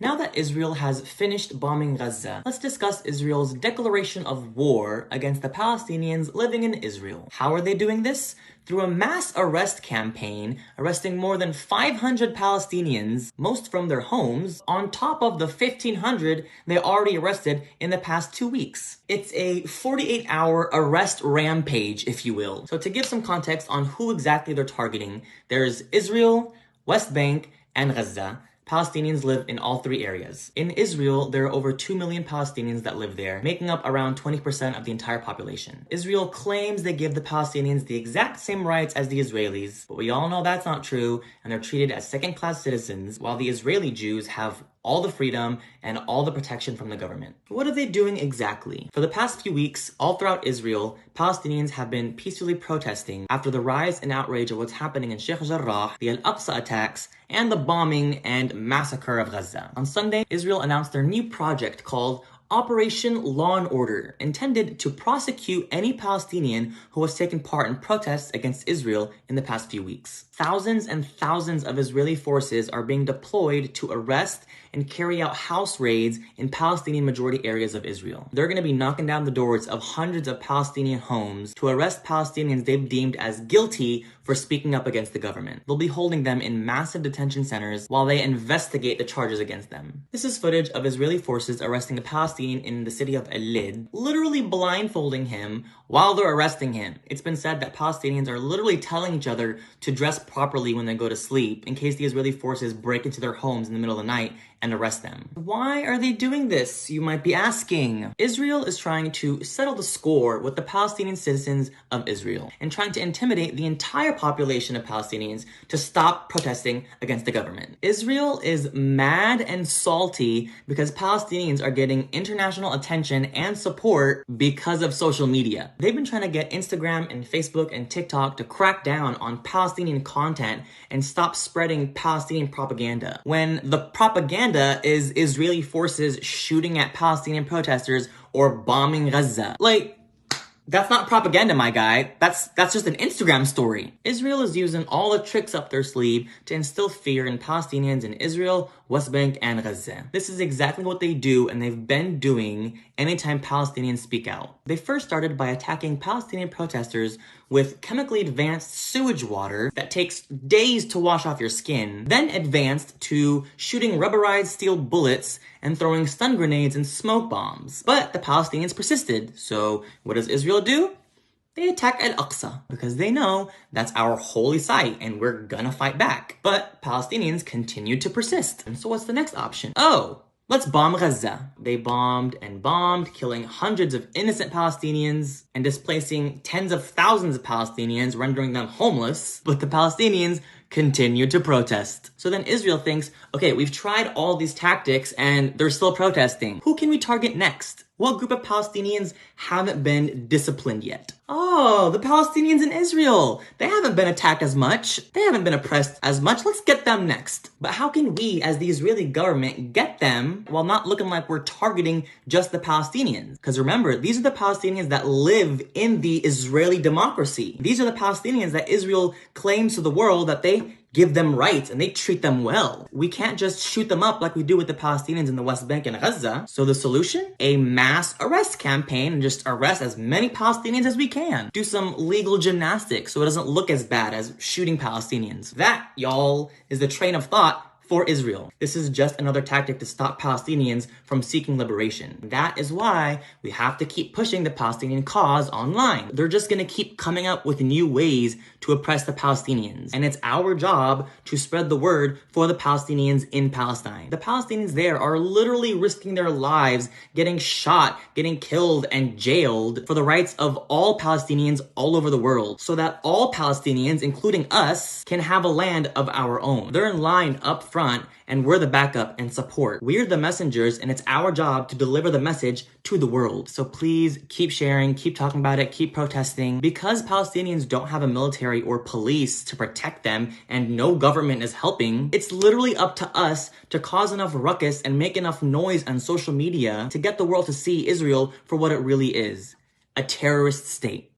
Now that Israel has finished bombing Gaza, let's discuss Israel's declaration of war against the Palestinians living in Israel. How are they doing this? Through a mass arrest campaign, arresting more than 500 Palestinians, most from their homes, on top of the 1,500 they already arrested in the past 2 weeks. It's a 48-hour arrest rampage, if you will. So to give some context on who exactly they're targeting, there's Israel, West Bank, and Gaza. Palestinians live in all three areas. In Israel, there are over 2 million Palestinians that live there, making up around 20% of the entire population. Israel claims they give the Palestinians the exact same rights as the Israelis, but we all know that's not true, and they're treated as second-class citizens, while the Israeli Jews have all the freedom and all the protection from the government. What are they doing exactly? For the past few weeks, all throughout Israel, Palestinians have been peacefully protesting after the rise and outrage of what's happening in Sheikh Jarrah, the Al-Aqsa attacks, and the bombing and massacre of Gaza. On Sunday, Israel announced their new project called Operation Law and Order, intended to prosecute any Palestinian who has taken part in protests against Israel in the past few weeks. Thousands and thousands of Israeli forces are being deployed to arrest and carry out house raids in Palestinian majority areas of Israel. They're going to be knocking down the doors of hundreds of Palestinian homes to arrest Palestinians they've deemed as guilty for speaking up against the government. They'll be holding them in massive detention centers while they investigate the charges against them. This is footage of Israeli forces arresting a Palestinian in the city of Al-Lid, literally blindfolding him while they're arresting him. It's been said that Palestinians are literally telling each other to dress properly when they go to sleep in case the Israeli forces break into their homes in the middle of the night and arrest them. Why are they doing this, you might be asking? Israel is trying to settle the score with the Palestinian citizens of Israel and trying to intimidate the entire population of Palestinians to stop protesting against the government. Israel is mad and salty because Palestinians are getting international attention and support because of social media. They've been trying to get Instagram and Facebook and TikTok to crack down on Palestinian content and stop spreading Palestinian propaganda. When the propaganda is Israeli forces shooting at Palestinian protesters or bombing Gaza. That's not propaganda, my guy. That's just an Instagram story. Israel is using all the tricks up their sleeve to instill fear in Palestinians in Israel, West Bank, and Gaza. This is exactly what they do, and they've been doing anytime Palestinians speak out. They first started by attacking Palestinian protesters with chemically advanced sewage water that takes days to wash off your skin, then advanced to shooting rubberized steel bullets and throwing stun grenades and smoke bombs. But the Palestinians persisted, so what does Israel do? They attack Al-Aqsa because they know that's our holy site and we're gonna fight back. But Palestinians continued to persist. And so what's the next option? Oh, let's bomb Gaza. They bombed and bombed, killing hundreds of innocent Palestinians and displacing tens of thousands of Palestinians, rendering them homeless. But the Palestinians continued to protest. So then Israel thinks, okay, we've tried all these tactics and they're still protesting. Who can we target next? What group of Palestinians haven't been disciplined yet? Oh, the Palestinians in Israel. They haven't been attacked as much. They haven't been oppressed as much. Let's get them next. But how can we, as the Israeli government, get them while not looking like we're targeting just the Palestinians? Because remember, these are the Palestinians that live in the Israeli democracy. These are the Palestinians that Israel claims to the world that they give them rights and they treat them well. We can't just shoot them up like we do with the Palestinians in the West Bank and Gaza. So the solution? A mass arrest campaign and just arrest as many Palestinians as we can. Do some legal gymnastics so it doesn't look as bad as shooting Palestinians. That, y'all, is the train of thought for Israel. This is just another tactic to stop Palestinians from seeking liberation. That is why we have to keep pushing the Palestinian cause online. They're just gonna keep coming up with new ways to oppress the Palestinians. And it's our job to spread the word for the Palestinians in Palestine. The Palestinians there are literally risking their lives, getting shot, getting killed, and jailed for the rights of all Palestinians all over the world, so that all Palestinians, including us, can have a land of our own. They're in line up front and we're the backup and support. We're the messengers and it's our job to deliver the message to the world. So please keep sharing, keep talking about it, keep protesting. Because Palestinians don't have a military or police to protect them and no government is helping, it's literally up to us to cause enough ruckus and make enough noise on social media to get the world to see Israel for what it really is, a terrorist state.